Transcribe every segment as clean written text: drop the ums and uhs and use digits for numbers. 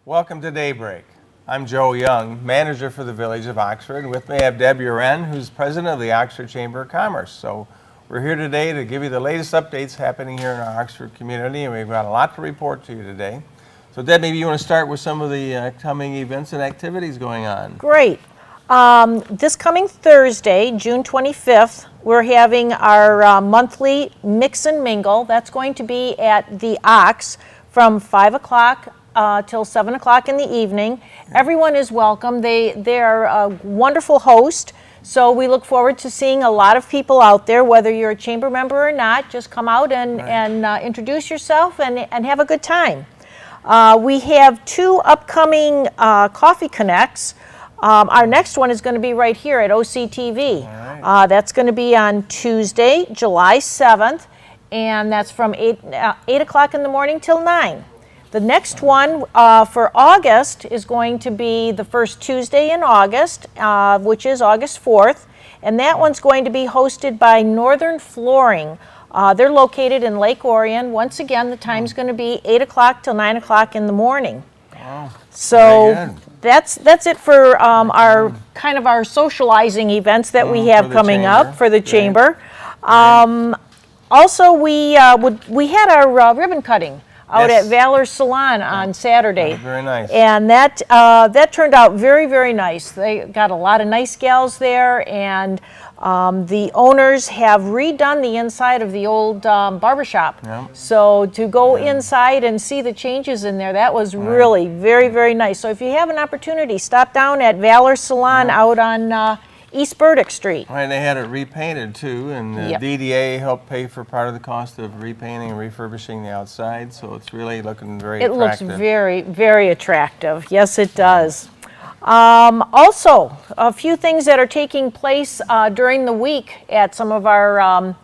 Welcome to Daybreak. I'm Joe Young, manager for the Village of Oxford. With me I have Deb Uren, who's president of the Oxford Chamber of Commerce. So we're here today to give you the latest updates happening here in our Oxford community, and we've got a lot to report to you today. So Deb, maybe you want to start with some of the coming events and activities going on. Great. This coming Thursday, June 25th, we're having our monthly Mix and Mingle. That's going to be at the Ox from 5 o'clock till 7 o'clock in the evening. Everyone is welcome. They are a wonderful host, so we look forward to seeing a lot of people out there, whether you're a chamber member or not. Just come out and introduce yourself and have a good time. We have two upcoming Coffee Connects. Our next one is going to be right here at OCTV. Right. That's going to be on Tuesday, July 7th, and that's from 8 o'clock in the morning till 9. The next one for August is going to be the first Tuesday in August, which is August 4th, and that one's going to be hosted by Northern Flooring. They're located in Lake Orion. Once again, the time's going to be 8 o'clock till 9 o'clock in the morning. Wow. So that's it for our kind of our socializing events that we have coming up for the chamber. Also, we had our ribbon cutting out at Valor Salon on Saturday. Very nice. And that turned out very, very nice. They got a lot of nice gals there, and the owners have redone the inside of the old barbershop. Yep. So to go inside and see the changes in there, that was really very, very nice. So if you have an opportunity, stop down at Valor Salon out on East Burdick Street. Right, they had it repainted too, and the DDA helped pay for part of the cost of repainting and refurbishing the outside, so it's really looking very attractive. It looks very, very attractive. Yes, it does. Also, a few things that are taking place during the week at some of our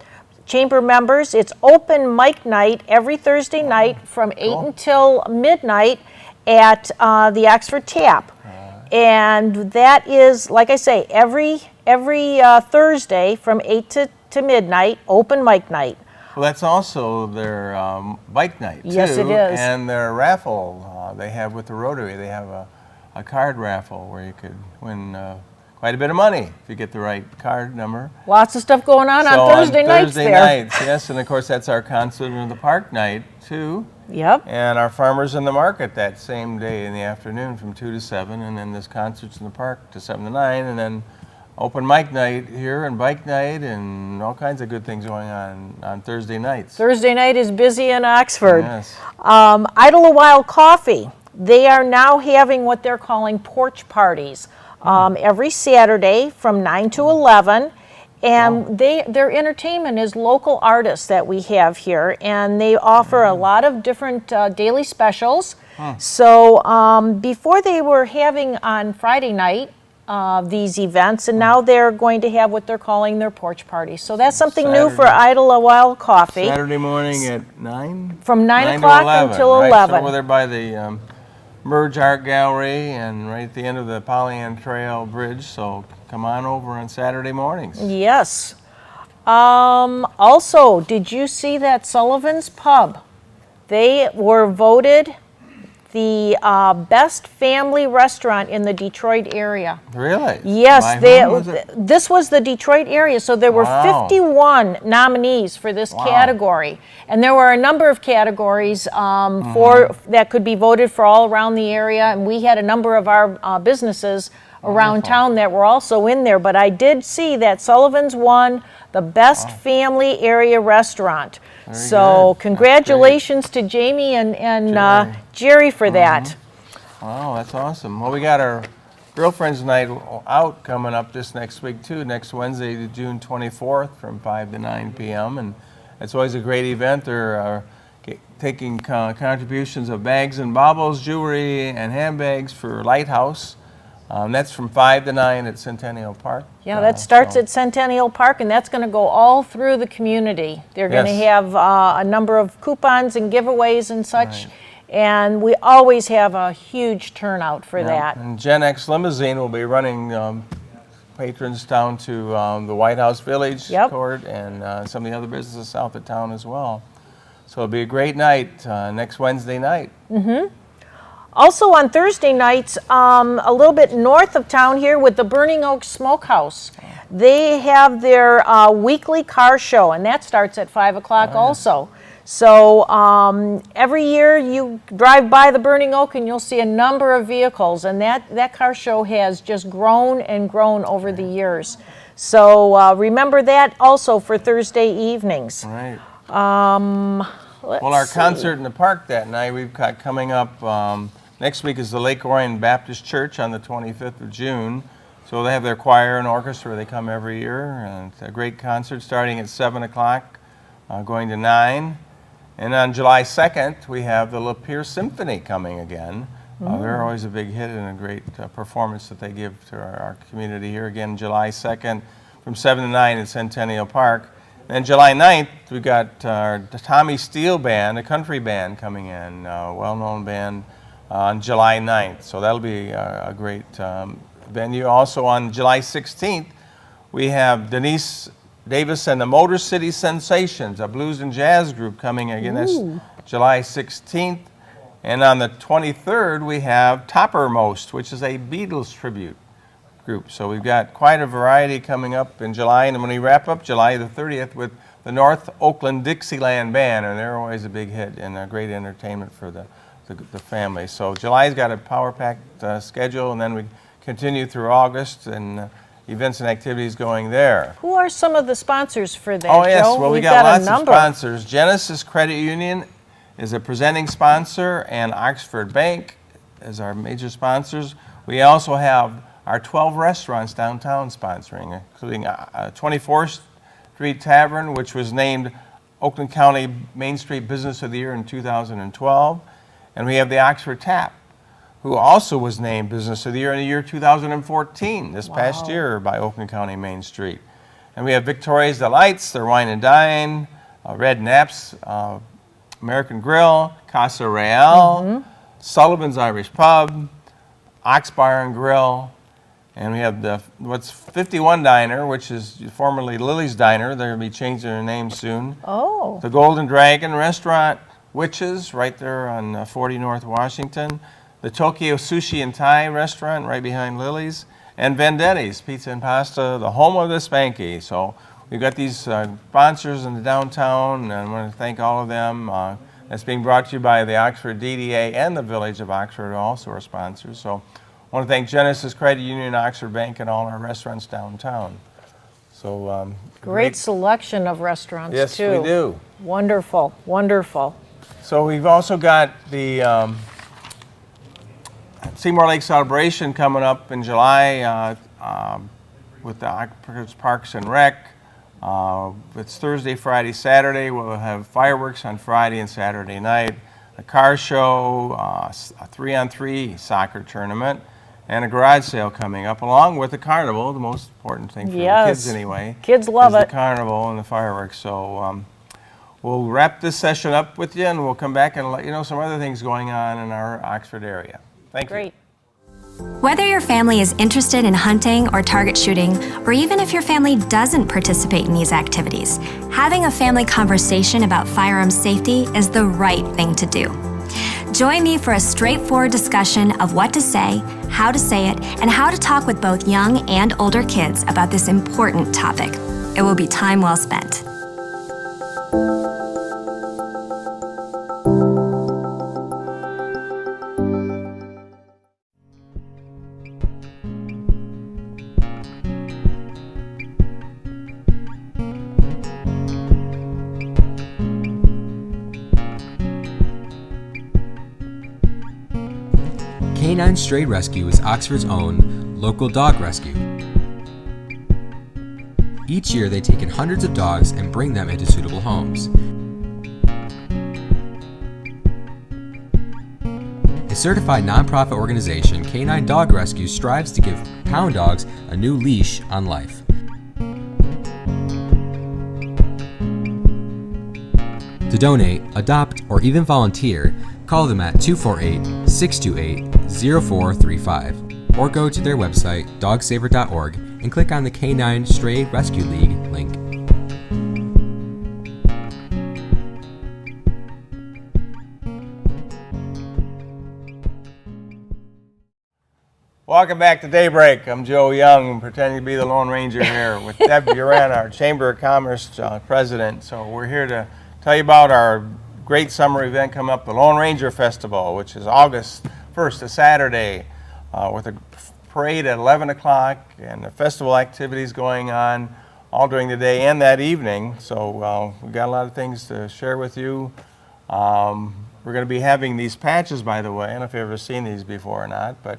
chamber members. It's open mic night every Thursday night from 8 until midnight at the Oxford Tap. And that is, like I say, every Thursday from 8 to midnight, open mic night. Well, that's also their bike night, too. Yes, it is. And their raffle they have with the Rotary. They have a card raffle where you could win quite a bit of money if you get the right card number. Lots of stuff going on Thursday nights there. Thursday nights, yes. And, of course, that's our concert in the park night, too. Yep. And our farmers in the market that same day in the afternoon from 2 to 7, and then this concerts in the park to 7 to 9, and then open mic night here and bike night and all kinds of good things going on Thursday nights. Thursday night is busy in Oxford. Yes. Idle a While Coffee. They are now having what they're calling porch parties every Saturday from 9 to 11. And their entertainment is local artists that we have here, and they offer a lot of different daily specials. So before they were having on Friday night these events, and now they're going to have what they're calling their porch parties. So that's something new for Idle a While Coffee. Saturday morning at 9? From 9 o'clock until 11. So over there by the Merge Art Gallery and right at the end of the Pollyant Trail Bridge, so come on over on Saturday mornings. Yes. Also, did you see that Sullivan's Pub? They were voted the best family restaurant in the Detroit area. Really? Yes, this was the Detroit area, so there were 51 nominees for this category, and there were a number of categories that could be voted for all around the area, and we had a number of our businesses around town that were also in there, but I did see that Sullivan's won the best family area restaurant. So congratulations to Jamie and Jerry for that. Wow, that's awesome. Well, we got our Girlfriends Night Out coming up this next week too, next Wednesday, June 24th from 5 to 9 p.m. And it's always a great event. They're taking contributions of bags and baubles, jewelry, and handbags for Lighthouse. That's from 5 to 9 at Centennial Park. Yeah, that starts at Centennial Park, and that's going to go all through the community. They're going to have a number of coupons and giveaways and such, and we always have a huge turnout for that. And Gen X Limousine will be running patrons down to the White House Village Court and some of the other businesses south of town as well. So it'll be a great night next Wednesday night. Also on Thursday nights, a little bit north of town here with the Burning Oak Smokehouse, they have their weekly car show, and that starts at 5 o'clock also. So every year you drive by the Burning Oak and you'll see a number of vehicles, and that car show has just grown and grown over the years. So remember that also for Thursday evenings. Right. Let's Well, our see. concert in the park that night we've got coming up, next week is the Lake Orion Baptist Church on the 25th of June. So they have their choir and orchestra. They come every year, and it's a great concert starting at 7 o'clock, going to 9. And on July 2nd, we have the Lapeer Symphony coming again. They're always a big hit and a great performance that they give to our community here. Again, July 2nd from 7 to 9 in Centennial Park. And July 9th, we got our Tommy Steele Band, a country band coming in, a well-known band, on July 9th. So that'll be a great venue. Also on July 16th, we have Denise Davis and the Motor City Sensations, a blues and jazz group coming again. That's July 16th. And on the 23rd, we have Toppermost, which is a Beatles tribute group. So we've got quite a variety coming up in July. And when we wrap up July the 30th with the North Oakland Dixieland Band, and they're always a big hit and a great entertainment for the family. So July's got a power-packed schedule, and then we continue through August and events and activities going there. Who are some of the sponsors for that, Oh, yes. Joe? Well, we We've got a lots of number. sponsors. Genesis Credit Union is a presenting sponsor, and Oxford Bank is our major sponsors. We also have our 12 restaurants downtown sponsoring, including 24th Street Tavern, which was named Oakland County Main Street Business of the Year in 2012. And we have the Oxford Tap, who also was named Business of the Year in the year 2014, this past year by Oakland County Main Street. And we have Victoria's Delights, their Wine and Dine, Red Naps, American Grill, Casa Real, Sullivan's Irish Pub, Ox Bar and Grill, and we have the 51 Diner, which is formerly Lily's Diner. They're going to be changing their name soon. Oh. The Golden Dragon Restaurant, Witches, right there on 40 North Washington. The Tokyo Sushi and Thai Restaurant, right behind Lily's. And Vendetti's Pizza and Pasta, the home of the Spanky. So we've got these sponsors in the downtown, and I want to thank all of them. That's being brought to you by the Oxford DDA and the Village of Oxford, also our sponsors. So I want to thank Genesis Credit Union, Oxford Bank, and all our restaurants downtown. So Great selection of restaurants, yes, too. we do. Wonderful, wonderful. So we've also got the Seymour Lake Celebration coming up in July with the Oxford Parks and Rec. It's Thursday, Friday, Saturday. We'll have fireworks on Friday and Saturday night, a car show, a 3-on-3 soccer tournament, and a garage sale coming up, along with the carnival, the most important thing for the kids anyway. Kids love is it. the carnival and the fireworks. So we'll wrap this session up with you, and we'll come back and let you know some other things going on in our Oxford area. Thank you. Great. Whether your family is interested in hunting or target shooting, or even if your family doesn't participate in these activities, having a family conversation about firearms safety is the right thing to do. Join me for a straightforward discussion of what to say it, and how to talk with both young and older kids about this important topic. It will be time well spent. Canine Stray Rescue is Oxford's own local dog rescue. Each year they take in hundreds of dogs and bring them into suitable homes. A certified nonprofit organization, Canine Dog Rescue strives to give pound dogs a new leash on life. To donate, adopt, or even volunteer, call them at 248-628-0435 or go to their website, dogsaver.org, and click on the Canine Stray Rescue League link. Welcome back to Daybreak. I'm Joe Young, pretending to be the Lone Ranger here with Deb Uren, our Chamber of Commerce president. So we're here to tell you about our great summer event coming up, the Lone Ranger Festival, which is August 1st, a Saturday, with a parade at 11 o'clock and the festival activities going on all during the day and that evening. So we've got a lot of things to share with you. We're going to be having these patches, by the way. I don't know if you've ever seen these before or not, but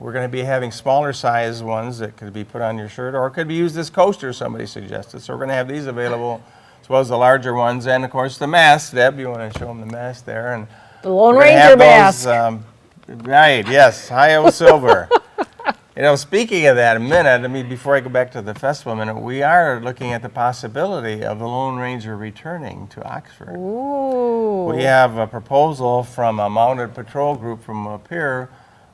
we're going to be having smaller size ones that could be put on your shirt or could be used as coasters, somebody suggested. So we're going to have these available as well as the larger ones. And, of course, the masks. Deb, you want to show them the mask there? And The Lone we're gonna Ranger have mask. those, right, yes, Hi-O Silver. You know, speaking of that, a minute, I mean, before I go back to the festival a minute, we are looking at the possibility of the Lone Ranger returning to Oxford. Ooh. We have a proposal from a mounted patrol group from up here,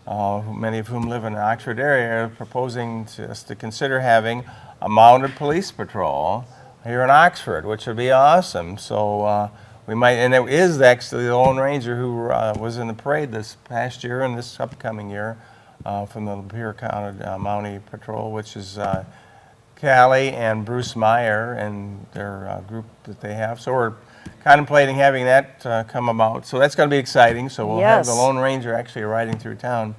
many of whom live in the Oxford area, proposing to us to consider having a mounted police patrol here in Oxford, which would be awesome. So we might, and it is actually the Lone Ranger who was in the parade this past year and this upcoming year. From the Lapeer County Mountie Patrol, which is Callie and Bruce Meyer and their group that they have. So we're contemplating having that come about. So that's going to be exciting. So we'll have the Lone Ranger actually riding through town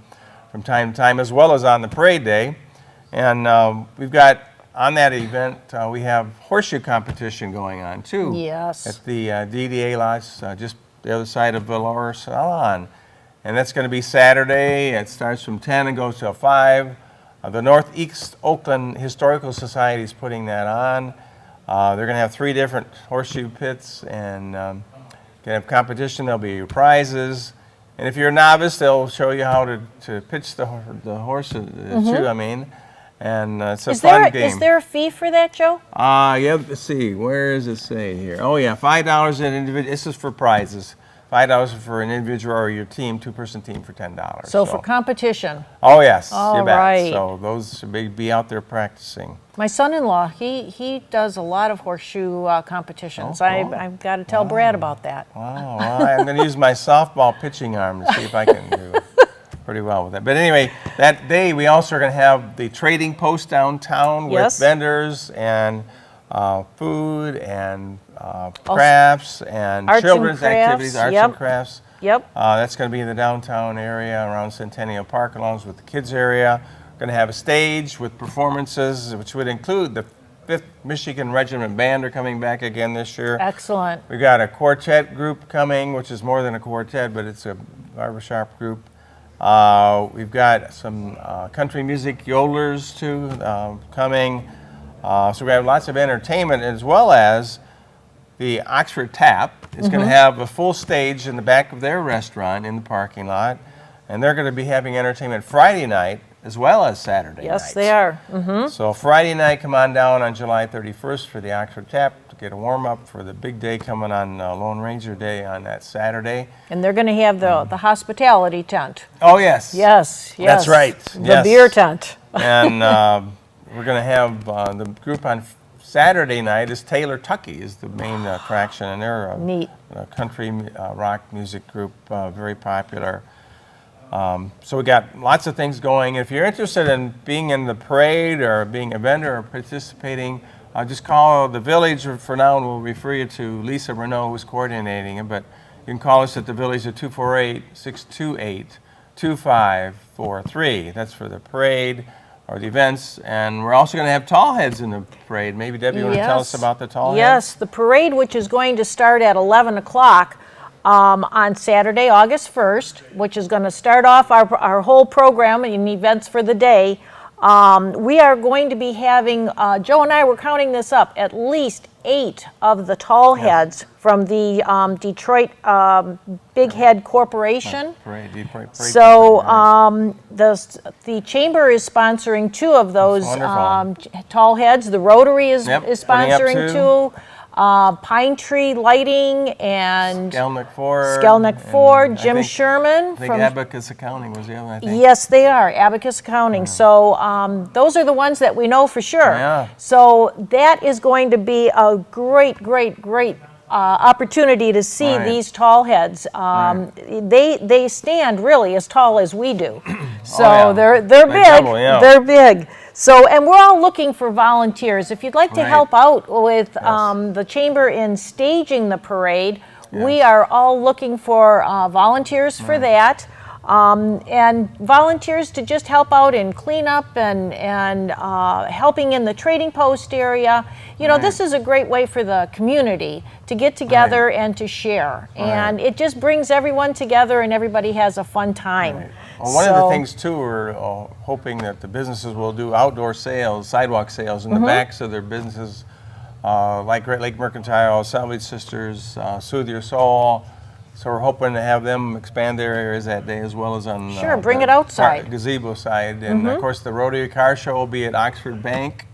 from time to time, as well as on the parade day. And we've got, on that event, we have horseshoe competition going on, too. Yes. At the DDA lots, just the other side of Valor Salon. And that's going to be Saturday. It starts from 10 and goes till 5. The Northeast Oakland Historical Society is putting that on. They're going to have 3 different horseshoe pits and going to have competition. There'll be prizes. And if you're a novice, they'll show you how to pitch the horse, shoe, I mean. And it's a fun game. Is there a fee for that, Joe? Yeah, let's see. Where does it say here? Oh, yeah, $5 an individual. This is for prizes. $5 for an individual or your team, 2-person team for $10. So for competition. Oh yes, All you bet. right. So those should be out there practicing. My son-in-law, he does a lot of horseshoe competitions. Oh, cool. I've got to tell Brad about that. Wow, well, I'm going to use my softball pitching arm to see if I can do pretty well with that. But anyway, that day we also are going to have the trading post downtown with vendors and food and crafts and children's activities, arts and crafts. Yep. That's going to be in the downtown area around Centennial Park, along with the kids area. We're going to have a stage with performances, which would include the 5th Michigan Regiment Band are coming back again this year. Excellent. We've got a quartet group coming, which is more than a quartet, but it's a barbershop group. We've got some country music yodelers, too, coming. So we have lots of entertainment, as well as the Oxford Tap is going to have a full stage in the back of their restaurant in the parking lot. And they're going to be having entertainment Friday night as well as Saturday night. Yes, they are. Mm-hmm. So Friday night, come on down on July 31st for the Oxford Tap to get a warm-up for the big day coming on Lone Ranger Day on that Saturday. And they're going to have the hospitality tent. Oh, yes. Yes. That's right. The beer tent. And we're going to have the group on Saturday night is Taylor Tucky is the main attraction, and they're a country rock music group, very popular. So we got lots of things going. If you're interested in being in the parade or being a vendor or participating, just call the village for now, and we'll refer you to Lisa Renault, who's coordinating it. But you can call us at the village at 248-628-2543. That's for the parade or the events. And we're also going to have tall heads in the parade. Maybe, Debbie, you want to tell us about the tall heads? Yes, the parade, which is going to start at 11 o'clock on Saturday, August 1st, which is going to start off our whole program and events for the day. We are going to be having, Joe and I were counting this up, at least 8 of the tall heads from the Detroit Big Head Corporation. So the Chamber is sponsoring 2 of those tall heads. The Rotary is sponsoring 2. Pine Tree Lighting and Skelnick Ford, Jim Sherman. I think Abacus Accounting was the other, I think. Yes, they are, Abacus Accounting. So those are the ones that we know for sure. Yeah. So that is going to be a great opportunity to see Right. these tall heads. They stand really as tall as we do. So yeah. they're They big. double, yeah. They're big. So, and we're all looking for volunteers. If you'd like to Right. help out with the chamber in staging the parade, we Yes. are all looking for volunteers for that. And volunteers to just help out in cleanup and helping in the trading post area. You know, this is a great way for the community to get together and to share. And it just brings everyone together and everybody has a fun time. Right. Well, one of the things too, we're hoping that the businesses will do outdoor sales, sidewalk sales in the backs of their businesses, like Great Lake Mercantile, Salvage Sisters, Soothe Your Soul. So we're hoping to have them expand their areas that day as well as on Sure, bring the it outside. gazebo side. And of course the Rotary Car Show will be at Oxford Bank.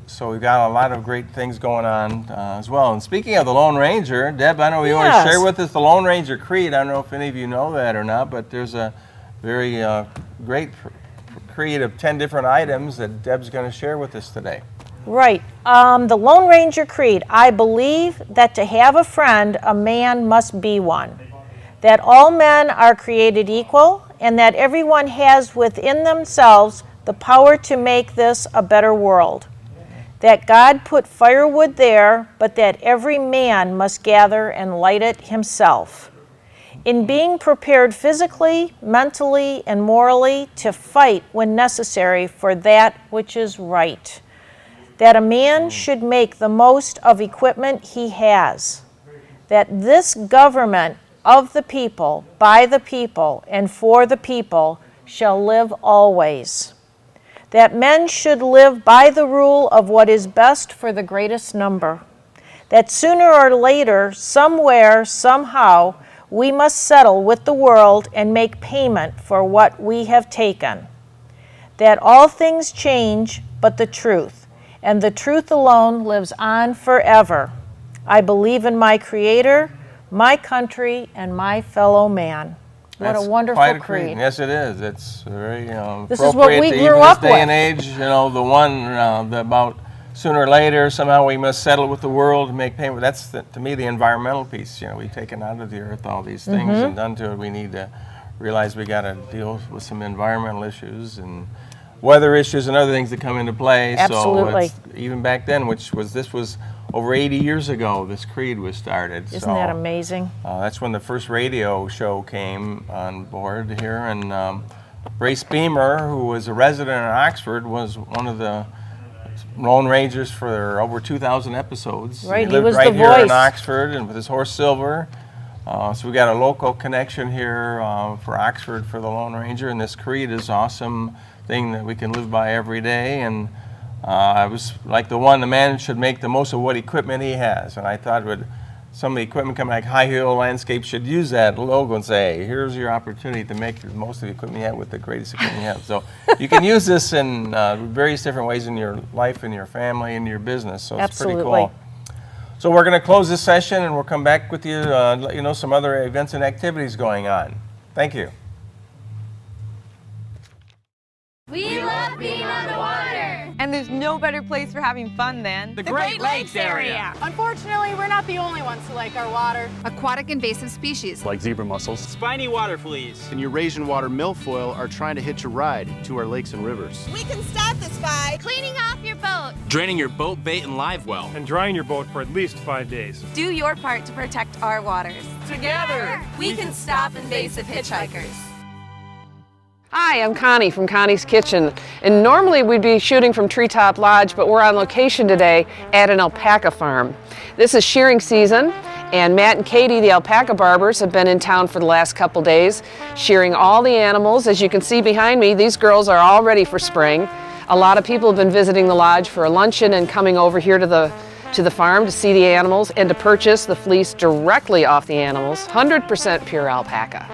So we've got a lot of great things going on as well. And speaking of the Lone Ranger, Deb, I know you want to Yes. share with us the Lone Ranger Creed. I don't know if any of you know that or not, but there's a very great creed of 10 different items that Deb's going to share with us today. Right. The Lone Ranger Creed. I believe that to have a friend, a man must be one. That all men are created equal, and that everyone has within themselves the power to make this a better world. That God put firewood there, but that every man must gather and light it himself. In being prepared physically, mentally, and morally to fight when necessary for that which is right. That a man should make the most of equipment he has. That this government of the people, by the people, and for the people shall live always. That men should live by the rule of what is best for the greatest number. That sooner or later, somewhere, somehow, we must settle with the world and make payment for what we have taken. That all things change but the truth, and the truth alone lives on forever. I believe in my Creator, my country, and my fellow man. What That's a wonderful quite a creed. Yes, it is. It's very This is what appropriate we to grew even up this day and with. age. You know, the one about sooner or later, somehow we must settle with the world and make payment. That's, to me, the environmental piece. You know, we've taken out of the earth all these things and done to it. We need to realize we got to deal with some environmental issues and weather issues and other things that come into play. Absolutely. So it's, even back then, this was over 80 years ago, this creed was started. Isn't that amazing? That's when the first radio show came on board here, and Brace Beamer, who was a resident in Oxford, was one of the Lone Rangers for over 2,000 episodes. Right, he lived was right the here voice. in Oxford, and with his horse Silver. So we got a local connection here for Oxford for the Lone Ranger, and this creed is an awesome thing that we can live by every day. And I was like the man should make the most of what equipment he has, and I thought some of the equipment coming like High Hill Landscape should use that logo and say, hey, here's your opportunity to make the most of the equipment you have with the greatest equipment you have. So you can use this in various different ways in your life, in your family, in your business. So it's pretty cool. So we're going to close this session, and we'll come back with you and let you know some other events and activities going on. Thank you. We love being on the water. And there's no better place for having fun than The Great Lakes area. Unfortunately, we're not the only ones to like our water. Aquatic invasive species like zebra mussels, spiny water fleas, and Eurasian water milfoil are trying to hitch a ride to our lakes and rivers. We can start this by cleaning off your boat, draining your boat, bait, and live well, and drying your boat for at least 5 days. Do your part to protect our waters. Together, we can stop invasive hitchhikers. Hi, I'm Connie from Connie's Kitchen, and normally we'd be shooting from Treetop Lodge, but we're on location today at an alpaca farm. This is shearing season, and Matt and Katie, the alpaca barbers, have been in town for the last couple days, shearing all the animals. As you can see behind me, these girls are all ready for spring. A lot of people have been visiting the lodge for a luncheon and coming over here to the farm to see the animals and to purchase the fleece directly off the animals, 100% pure alpaca.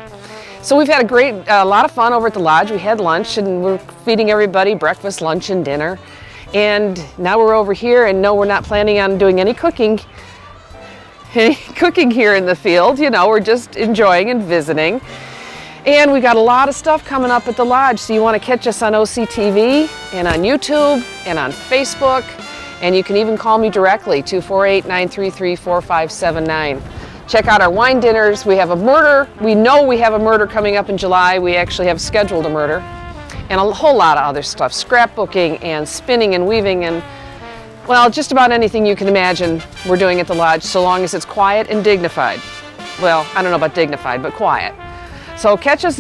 So we've had a lot of fun over at the lodge. We had lunch and we're feeding everybody breakfast, lunch, and dinner. And now we're over here, and no, we're not planning on doing any cooking here in the field. You know, we're just enjoying and visiting. And we got a lot of stuff coming up at the lodge, so you want to catch us on OCTV and on YouTube and on Facebook And you can even call me directly, 248-933-4579. Check out our wine dinners. We have a murder. We know we have a murder coming up in July. We actually have scheduled a murder. And a whole lot of other stuff, scrapbooking and spinning and weaving and, well, just about anything you can imagine we're doing at the lodge, so long as it's quiet and dignified. Well, I don't know about dignified, but quiet. So catch us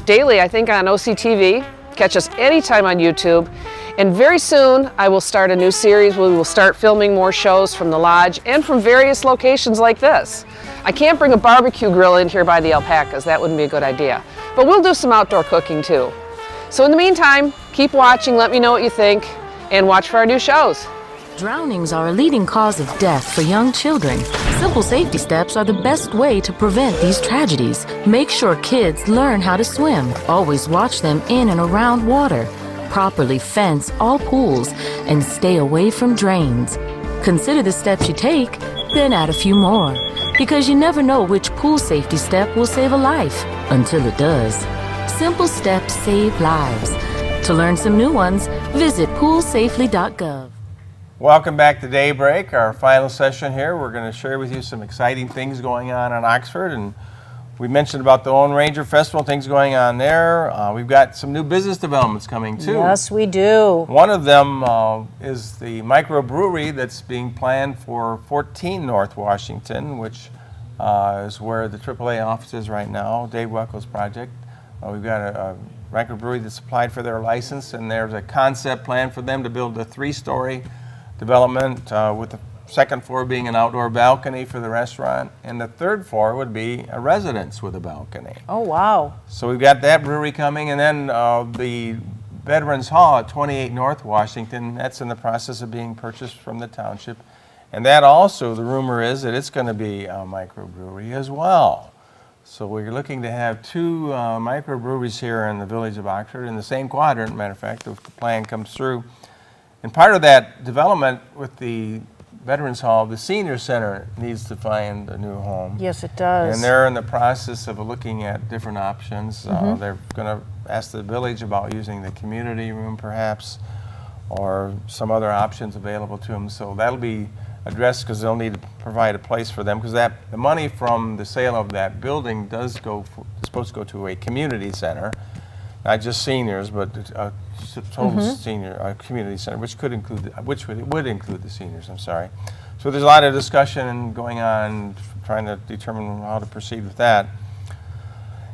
daily, I think, on OCTV. Catch us anytime on YouTube. And very soon, I will start a new series where we will start filming more shows from the lodge and from various locations like this. I can't bring a barbecue grill in here by the alpacas. That wouldn't be a good idea. But we'll do some outdoor cooking too. So in the meantime, keep watching, let me know what you think, and watch for our new shows. Drownings are a leading cause of death for young children. Simple safety steps are the best way to prevent these tragedies. Make sure kids learn how to swim. Always watch them in and around water. Properly fence all pools and stay away from drains. Consider the steps you take, then add a few more. Because you never know which pool safety step will save a life until it does. Simple steps save lives. To learn some new ones, visit poolsafely.gov. Welcome back to Daybreak, our final session here. We're going to share with you some exciting things going on in Oxford, and we mentioned about the Lone Ranger Festival, things going on there. We've got some new business developments coming too. Yes, we do. One of them is the microbrewery that's being planned for 14 North Washington, which is where the AAA office is right now, Dave Weckel's project. We've got a microbrewery that's applied for their license, and there's a concept plan for them to build a 3-story development with the second floor being an outdoor balcony for the restaurant, and the third floor would be a residence with a balcony. Oh, wow. So we've got that brewery coming, and then the Veterans Hall at 28 North Washington, that's in the process of being purchased from the township. And that also, the rumor is that it's going to be a microbrewery as well. So we're looking to have 2 microbreweries here in the village of Oxford in the same quadrant, matter of fact, if the plan comes through. And part of that development with the Veterans Hall, the Senior Center needs to find a new home. Yes, it does. And they're in the process of looking at different options. They're going to ask the village about using the community room perhaps, or some other options available to them. So that'll be addressed because they'll need to provide a place for them, because the money from the sale of that building is supposed to go to a community center, not just seniors, but a total senior community center, which would include the seniors. I'm sorry. So there's a lot of discussion going on, trying to determine how to proceed with that.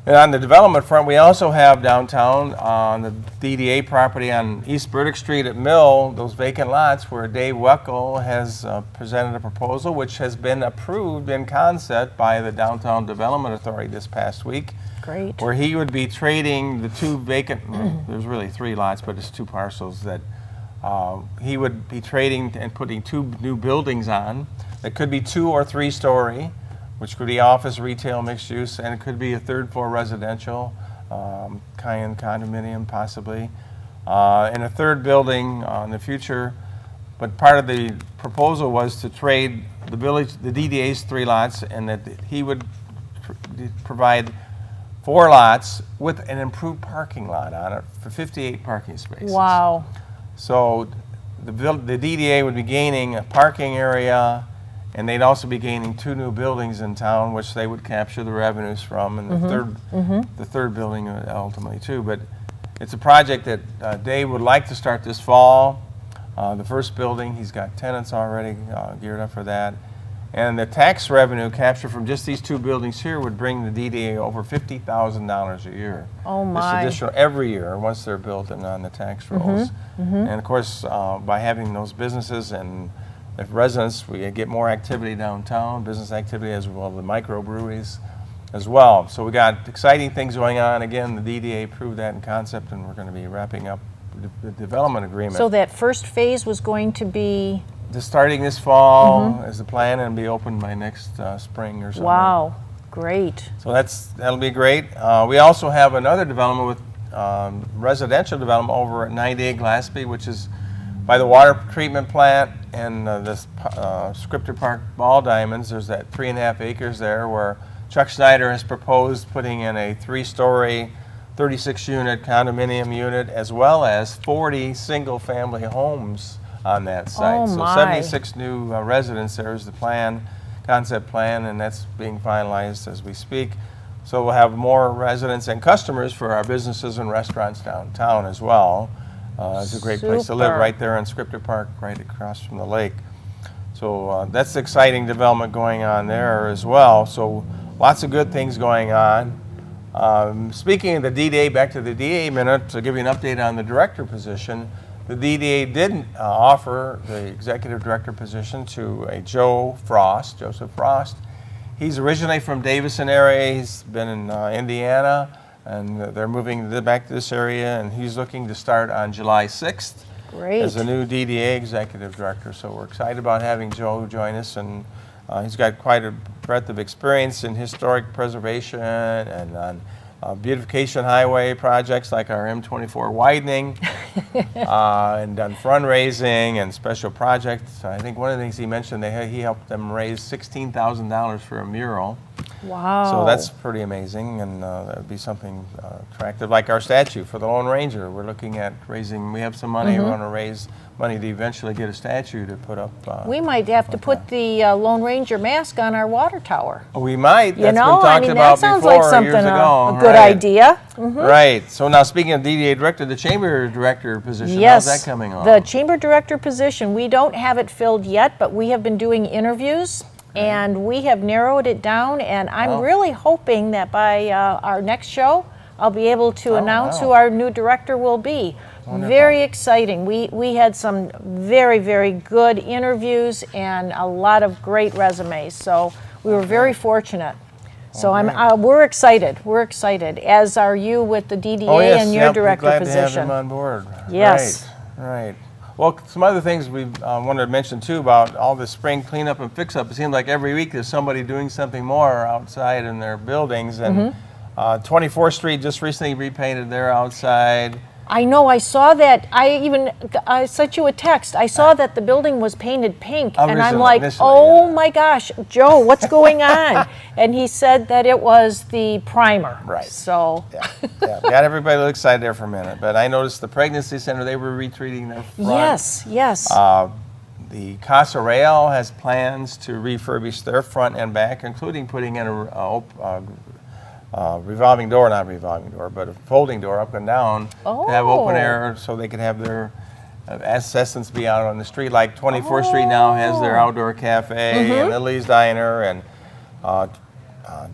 And on the development front, we also have downtown on the DDA property on East Burdick Street at Mill, those vacant lots where Dave Weckel has presented a proposal which has been approved in concept by the Downtown Development Authority this past week. Great. Where he would be trading the 2 vacant, there's really 3 lots, but it's 2 parcels that he would be trading and putting 2 new buildings on that could be 2 or 3-story, which could be office, retail, mixed use, and it could be a 3rd-floor residential, condominium possibly, and a 3rd building in the future. But part of the proposal was to trade the DDA's 3 lots, and that he would provide 4 lots with an improved parking lot on it for 58 parking spaces. Wow. So the DDA would be gaining a parking area, and they'd also be gaining 2 new buildings in town, which they would capture the revenues from, and the third building ultimately too. But it's a project that Dave would like to start this fall. The first building, he's got tenants already geared up for that. And the tax revenue captured from just these 2 buildings here would bring the DDA over $50,000 a year. Oh my. Just additional every year once they're built and on the tax rolls. And of course, by having those businesses and the residents, we get more activity downtown, business activity as well, the microbreweries as well. So we got exciting things going on. Again, the DDA approved that in concept, and we're going to be wrapping up the development agreement. So that first phase was going to be? Starting this fall is the plan, and be open by next spring or something. Wow, great. So that'll be great. We also have another development with residential development over at 98 Glassby, which is by the water treatment plant and this Scripter Park Ball Diamonds. There's that 3.5 acres there where Chuck Snyder has proposed putting in a 3-story, 36-unit condominium unit, as well as 40 single-family homes on that site. Oh, so my. 76 new residents, there's the plan, concept plan, and that's being finalized as we speak. So we'll have more residents and customers for our businesses and restaurants downtown as well. It's a great place to live Super. right there in Scripter Park, right across from the lake. So that's exciting development going on there as well. So lots of good things going on. Speaking of the DDA, back to the DDA minute, to give you an update on the director position. The DDA did offer the executive director position to a Joseph Frost. He's originally from Davison area. He's been in Indiana, and they're moving back to this area, and he's looking to start on July 6th. Great. As a new DDA executive director. So we're excited about having Joe join us, and he's got quite a breadth of experience in historic preservation and on beautification highway projects like our M24 widening, and done fundraising and special projects. I think one of the things he mentioned, he helped them raise $16,000 for a mural. Wow. So that's pretty amazing, and that would be something attractive, like our statue for the Lone Ranger. We're looking at raising, we have some money, we want to raise money to eventually get a statue to put up. We might have to put the Lone Ranger mask on our water tower. We might. You That's know, been talked about that sounds before like something, years ago. a good idea. Right. So now speaking of DDA director, the chamber director position, Yes, how's that coming on? the chamber director position, we don't have it filled yet, but we have been doing interviews. And we have narrowed it down, and I'm really hoping that by our next show, I'll be able to announce who our new director will be. Wonderful. Very exciting. We had some very, very good interviews and a lot of great resumes, so we were very fortunate. So we're excited. We're excited, as are you with the DDA and your director glad position. To have him on board. Yes. Right. Well, some other things we wanted to mention too about all the spring cleanup and fix-up. It seems like every week there's somebody doing something more outside in their buildings. And 24th Street just recently repainted their outside. I know, I saw that. I sent you a text. I saw that the building was painted pink, and I'm like, oh my gosh, Joe, what's going on? And he said that it was the primer. Right. So. Yeah. Got everybody a little excited there for a minute. But I noticed the pregnancy center, they were retreating their front. Yes. The Casa Real has plans to refurbish their front and back, including putting in a revolving door, not revolving door, but a folding door up and down to have open air so they could have their assistants be out on the street. Like 24th Street now has their outdoor cafe and Lily's Diner, and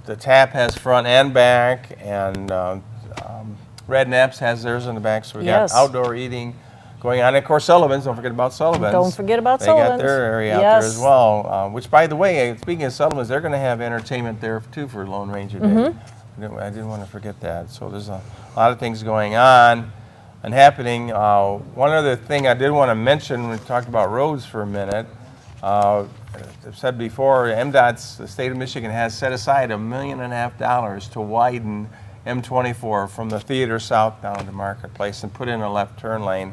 the Tap has front and back, and Red Naps has theirs in the back. So we got outdoor eating going on. And of course, Sullivan's, don't forget about Sullivan's. Don't forget about they Sullivan's. They got their area out there as well, which, by the way, speaking of Sullivan's, they're going to have entertainment there too for Lone Ranger Day. I didn't want to forget that. So there's a lot of things going on and happening. One other thing I did want to mention, we talked about roads for a minute. I've said before, MDOT's, the state of Michigan, has set aside $1.5 million to widen M24 from the theater south down to Marketplace and put in a left turn lane,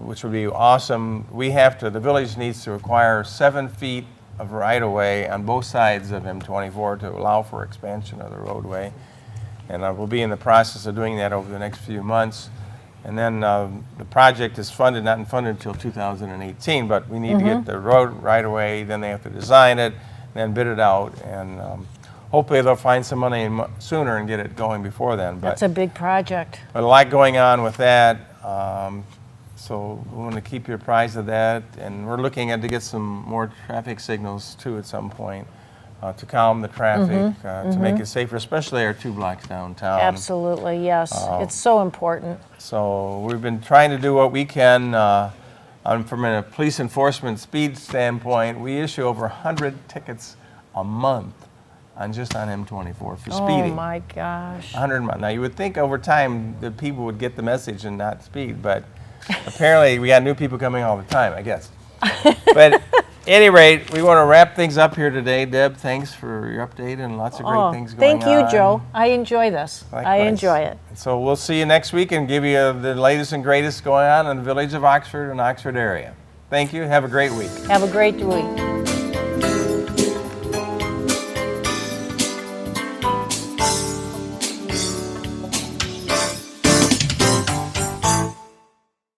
which would be awesome. The village needs to acquire 7 feet of right-of-way on both sides of M24 to allow for expansion of the roadway. And we'll be in the process of doing that over the next few months. And then the project is not funded until 2018, but we need to get the road right-of-way, then they have to design it, then bid it out, and hopefully they'll find some money sooner and get it going before then. But that's a big project. But a lot going on with that. So we want to keep you apprised of that, and we're looking to get some more traffic signals too at some point to calm the traffic, to make it safer, especially our 2 blocks downtown. Absolutely, yes. It's so important. So we've been trying to do what we can from a police enforcement speed standpoint. We issue over 100 tickets a month just on M24 for speeding. Oh my gosh. 100 a month. Now you would think over time that people would get the message and not speed, but apparently we got new people coming all the time, I guess. But at any rate, we want to wrap things up here today. Deb, thanks for your update and lots of great things going on. Thank you, Joe. I enjoy this. Likewise. I enjoy it. So we'll see you next week and give you the latest and greatest going on in the village of Oxford and Oxford area. Thank you. Have a great week. Have a great week.